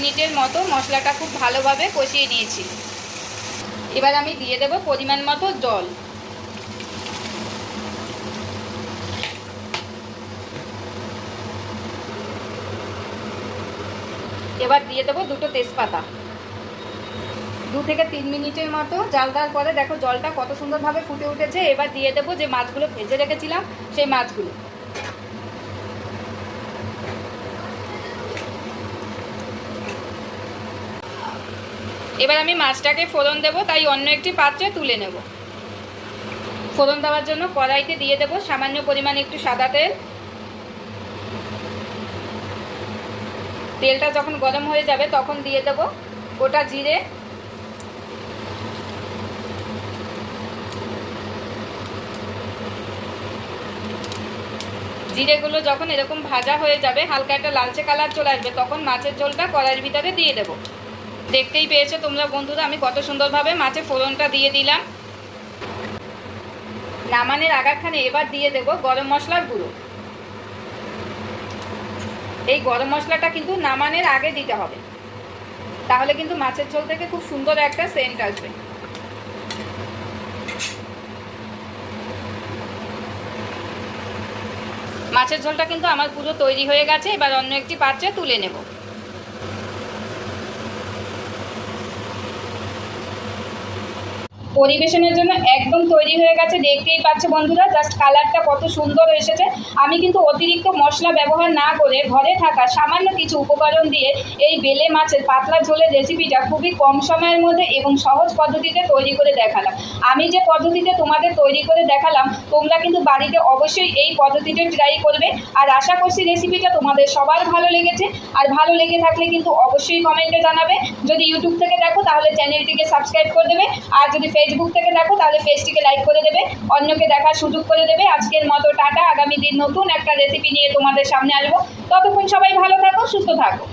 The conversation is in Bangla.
মিনিটের মতো মশলাটা খুব ভালোভাবে কষিয়ে নিয়েছি। এবার আমি দিয়ে দেব পরিমাণ মতো জল। এবার দিয়ে দেবো দুটো তেজপাতা। 2 থেকে 3 মিনিটের মতো জাল দেওয়ার পরে দেখো জলটা কত সুন্দরভাবে ফুটে উঠেছে। এবার দিয়ে দেবো যে মাছগুলো ভেজে রেখেছিলাম সেই মাছগুলো। এবার আমি মাছটাকে ফোড়ন দেবো, তাই অন্য একটি পাত্রে তুলে নেব। ফোড়ন দেওয়ার জন্য কড়াইতে দিয়ে দেবো সামান্য পরিমাণ একটু সাদা তেল। তেলটা যখন গরম হয়ে যাবে তখন দিয়ে দেবো গোটা জিরে, জিরেগুলো যখন এরকম ভাজা হয়ে যাবে, হালকা একটা লালচে কালার চলে আসবে, তখন মাছের ঝোলটা কড়াইয়ের ভিতরে দিয়ে দেবো। দেখতেই পেয়েছো তোমরা বন্ধুরা আমি কত সুন্দরভাবে মাছের ফোড়নটা দিয়ে দিলাম। নামানোর আগেখানে এবার দিয়ে দেবো গরম মশলার গুঁড়ো। এই গরম মশলাটা কিন্তু নামানোর আগে দিতে হবে, তাহলে কিন্তু মাছের ঝোল থেকে খুব সুন্দর একটা সেন্ট আসবে। মাছের ঝোলটা কিন্তু আমার পুরো তৈরি হয়ে গেছে। এবার অন্য একটি পাত্রে তুলে নেব। পরিবেশনের জন্য একদম তৈরি হয়ে গেছে। দেখতেই পাচ্ছে বন্ধুরা, জাস্ট কালারটা কত সুন্দর এসেছে। আমি কিন্তু অতিরিক্ত মশলা ব্যবহার না করে ঘরে থাকা সামান্য কিছু উপকরণ দিয়ে এই বেলে মাছের পাতলা ঝোলের রেসিপিটা খুবই কম সময়ের মধ্যে এবং সহজ পদ্ধতিতে তৈরি করে দেখালাম। আমি যে পদ্ধতিতে তোমাদের তৈরি করে দেখালাম, তোমরা কিন্তু বাড়িতে অবশ্যই এই পদ্ধতিটা ট্রাই করবে। আর আশা করছি রেসিপিটা তোমাদের সবার ভালো লেগেছে। আর ভালো লেগে থাকলে কিন্তু অবশ্যই কমেন্টে জানাবে। যদি ইউটিউব থেকে দেখো তাহলে চ্যানেলটিকে সাবস্ক্রাইব করে দেবে, আর যদি ফেসবুক থেকে দেখো তাহলে পেজটিকে লাইক করে দেবে, অন্যকে দেখার সুযোগ করে দেবে। আজকের মতো টাটা। আগামী দিন নতুন একটা রেসিপি নিয়ে তোমাদের সামনে আসবো। ততক্ষণ সবাই ভালো থাকো, সুস্থ থাকো।